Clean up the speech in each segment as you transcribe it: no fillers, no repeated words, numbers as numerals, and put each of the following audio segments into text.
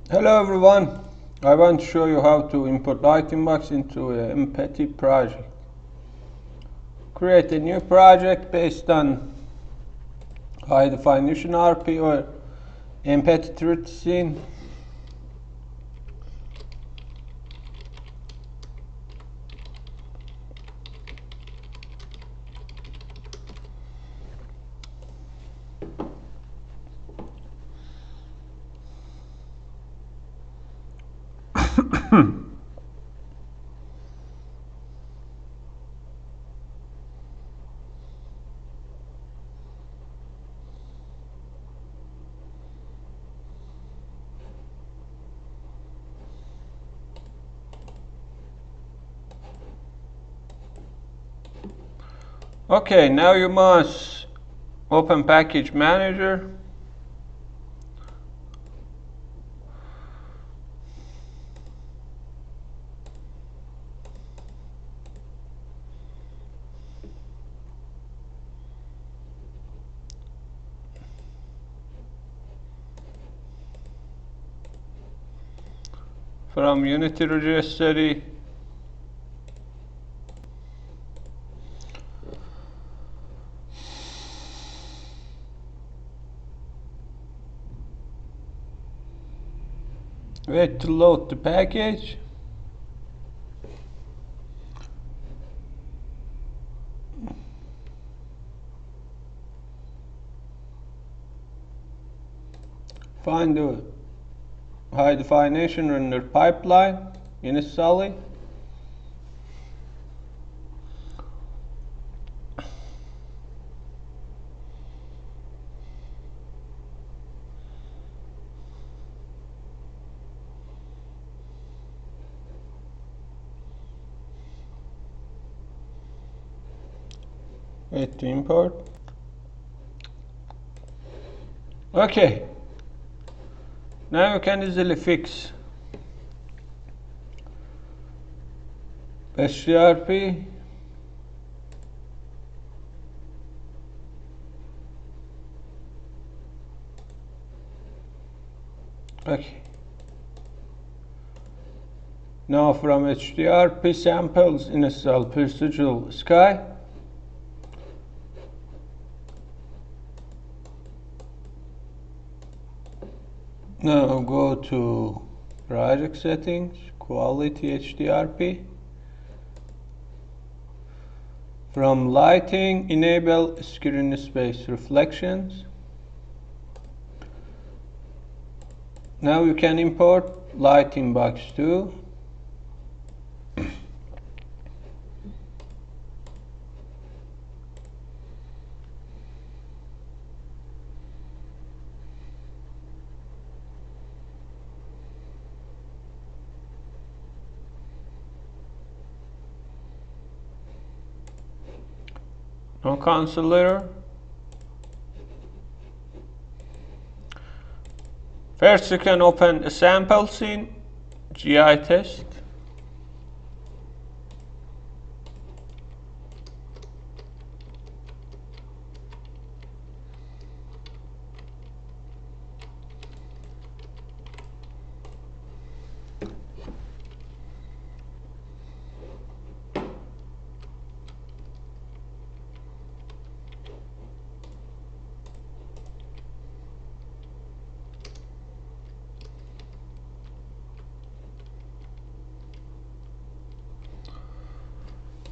Hello everyone, I want to show you how to import Lighting Box into a Empathy project. Create a new project based on high definition RP or Empathy truth scene. Okay, now you must open Package Manager. From Unity registry, wait to load the package. Find the high definition render pipeline, install it. Wait to import. Okay, now you can easily fix HDRP. Okay. Now from HDRP samples install Procedural Sky. Now go to Project Settings, Quality HDRP. From Lighting, enable Screen Space Reflections. Now you can import Lighting Box 2. No console error. First you can open a sample scene, GI test.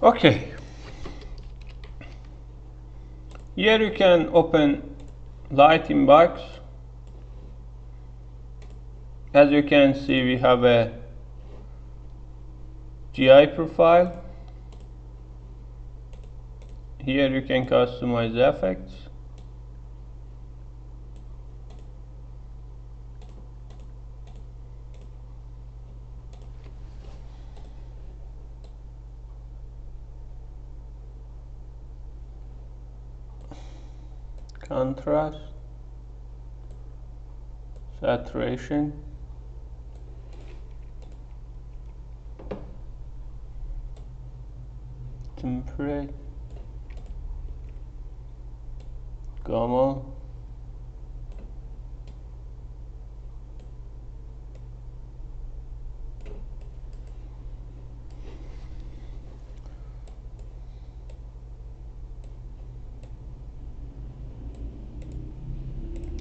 Okay, here you can open Lighting Box. As you can see, we have a GI profile. Here you can customize effects. Contrast, saturation, temperate, gamma,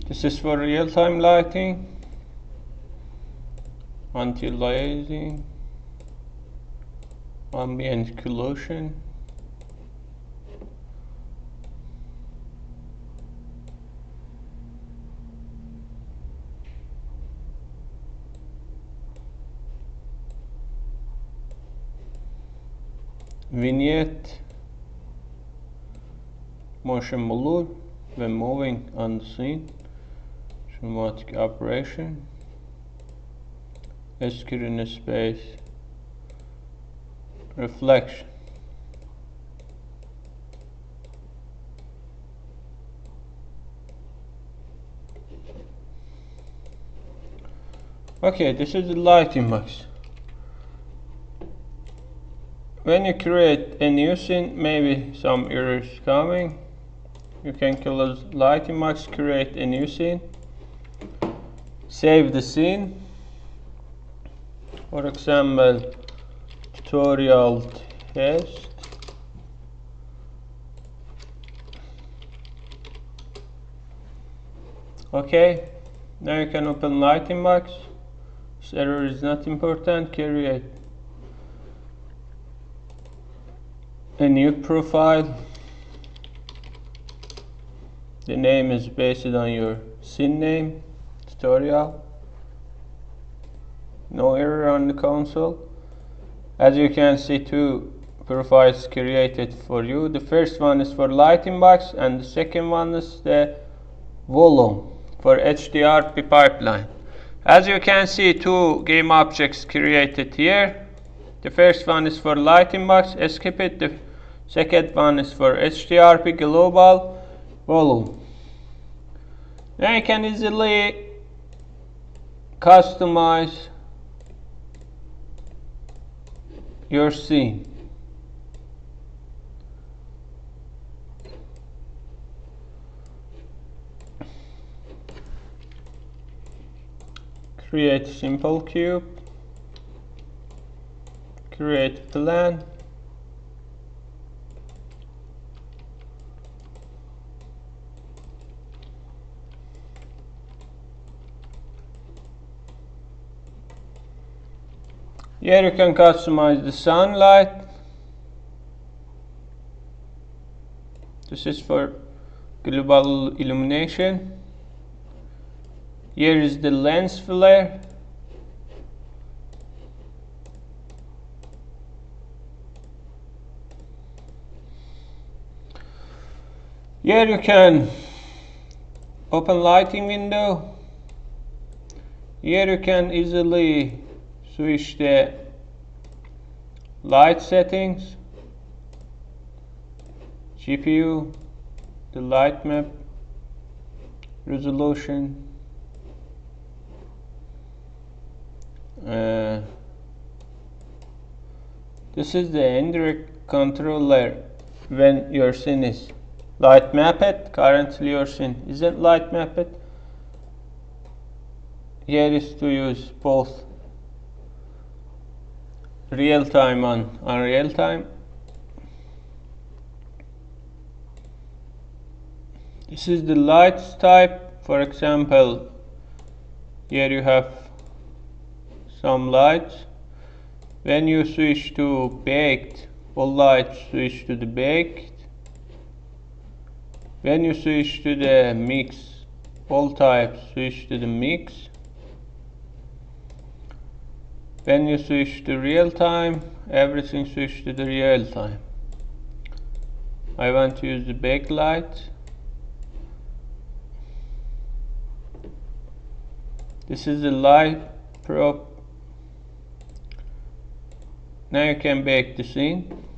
This is for real-time lighting, anti-aliasing, ambient occlusion. Vignette, motion blur when moving on the scene, dramatic operation, screen space, reflection. Okay, this is the lighting box. When you create a new scene, maybe some errors coming. You can close lighting box, create a new scene, save the scene. For example, tutorial test. Okay, now you can open lighting box. This error is not important. Create a new profile. The name is based on your scene name, tutorial. No error on the console. As you can see, two profiles created for you. The first one is for lighting box and the second one is the volume for HDRP pipeline. As you can see, two game objects created here. The first one is for lighting box, skip it. The second one is for HDRP global volume. Now you can easily customize your scene. Create simple cube, create plan, here you can customize the sunlight. This is for global illumination. Here is the lens flare. Here you can open lighting window. Here you can easily switch the light settings, GPU, the light map, resolution, this is the indirect controller when your scene is light mapped. Currently your scene isn't light mapped. Here is to use both real time and unreal time. This is the lights type. For example, here you have some lights. When you switch to baked, all lights switch to the baked. When you switch to the mix, all types switch to the mix. When you switch to real time, everything switch to the real time. I want to use the backlight. This is the light prop. Now you can bake the scene.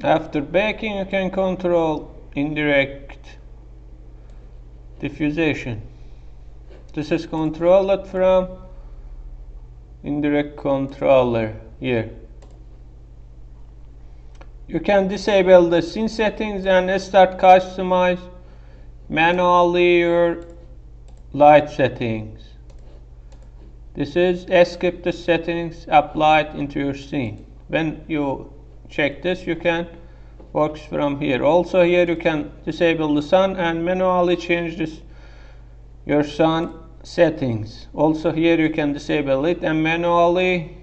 After baking, you can control indirect diffusion. This is controlled from indirect controller here. You can disable the scene settings and start customize manually your light settings. This is skip the settings applied into your scene. When you check this, you can work from here. Also here you can disable the sun and manually change this your sun settings. Also here you can disable it and manually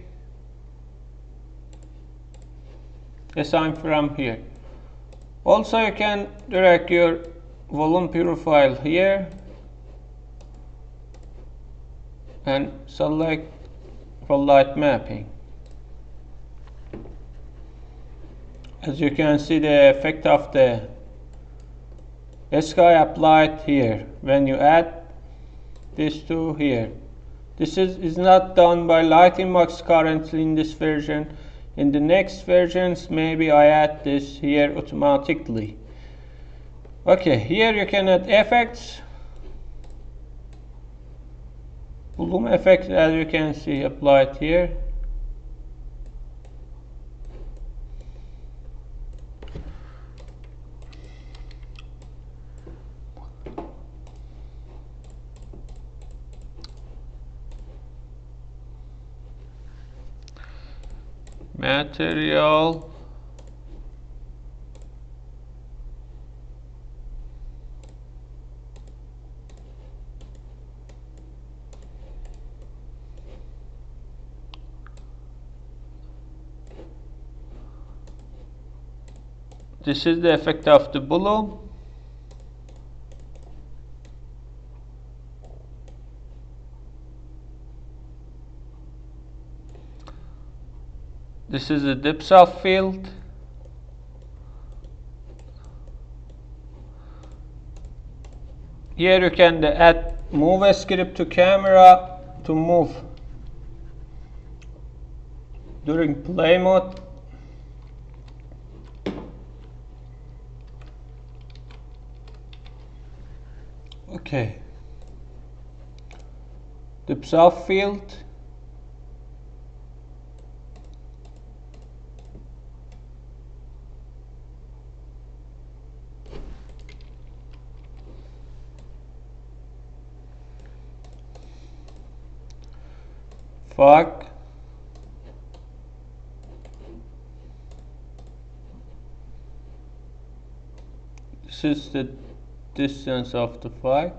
assign from here. Also you can direct your volume profile here and select for light mapping. As you can see, the effect of the sky applied here when you add this to here. This is not done by Lighting Box currently in this version. In the next versions, maybe I add this here automatically. Okay, here you can add effects. Bloom effect, as you can see, applied here. Material. This is the effect of the bloom. This is the depth of field. Here you can add move script to camera to move during play mode. Okay. Depth of field. Fog. This is the distance of the fog.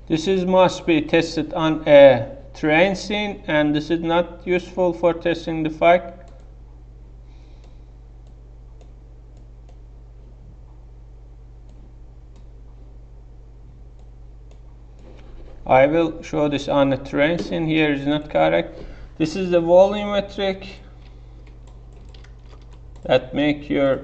This is must be tested on a terrain scene, and this is not useful for testing the fog. I will show this on a terrain scene. Here is not correct. This is the volumetric that make your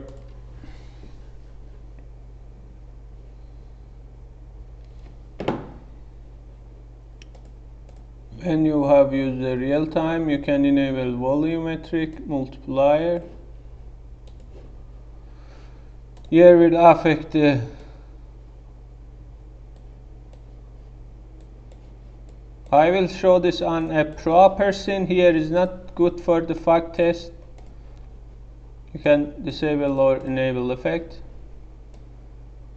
when you have used the real time, you can enable volumetric multiplier. Here will affect the I will show this on a proper scene. Here is not good for the fog test. You can disable or enable effect.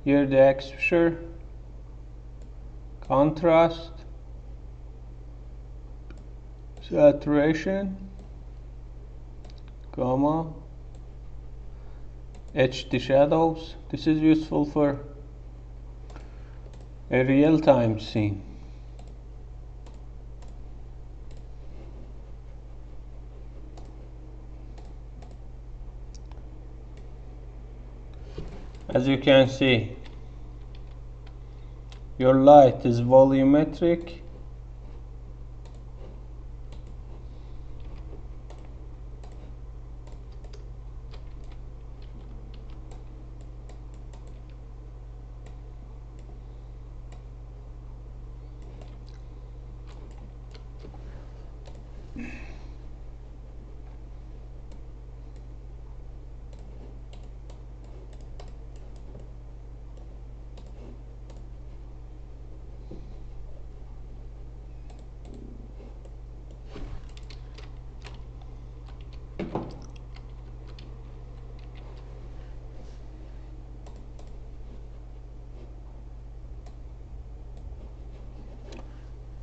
Here the exposure, contrast, saturation, gamma, HD shadows. This is useful for a real-time scene. As you can see, your light is volumetric.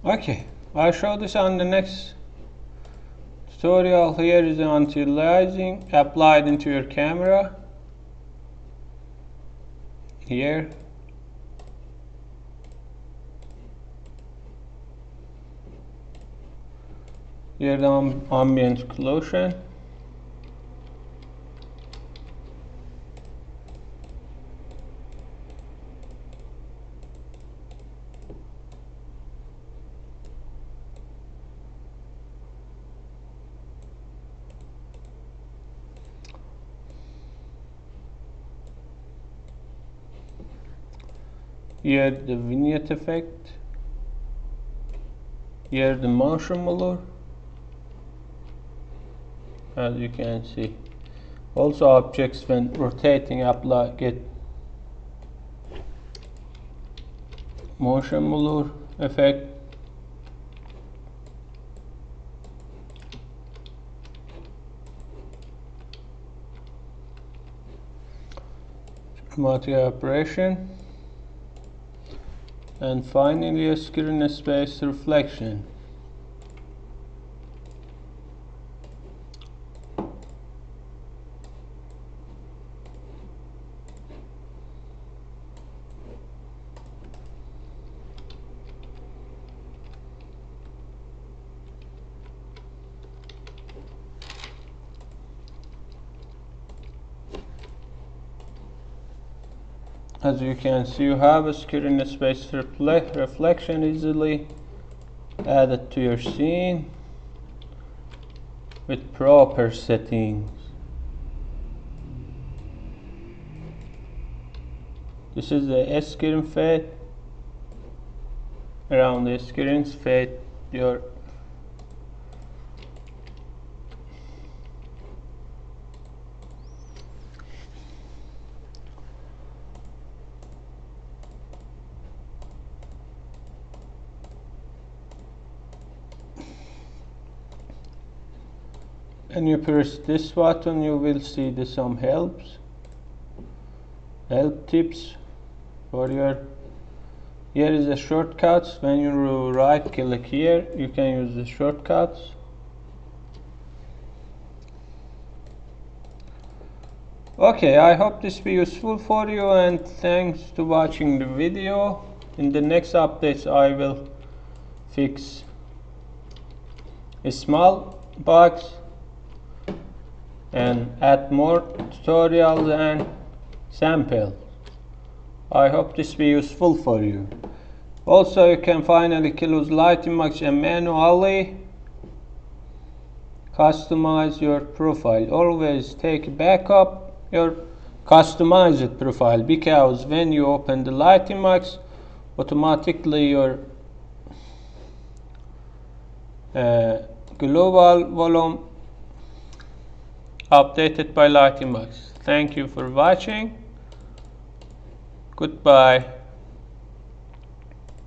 Okay, I'll show this on the next tutorial. Here is the anti-aliasing applied into your camera. Here. Here the ambient occlusion. Here the vignette effect. Here the motion blur, as you can see. Also objects when rotating get motion blur effect. Chromatic aberration. And finally, a screen space reflection. As you can see, you have a screen space reflection easily added to your scene with proper settings. This is the screen fade. Around the screen fade your and you press this button, you will see some help tips for your. Here is the shortcuts. When you right click here, you can use the shortcuts. Okay, I hope this be useful for you, and thanks to watching the video. In the next updates I will fix a small box and add more tutorials and samples. I hope this be useful for you. Also, you can finally close Lighting Box and manually customize your profile. Always take backup your customized profile, because when you open the Lighting Box, automatically your global volume updated by Lighting Box. Thank you for watching. Goodbye.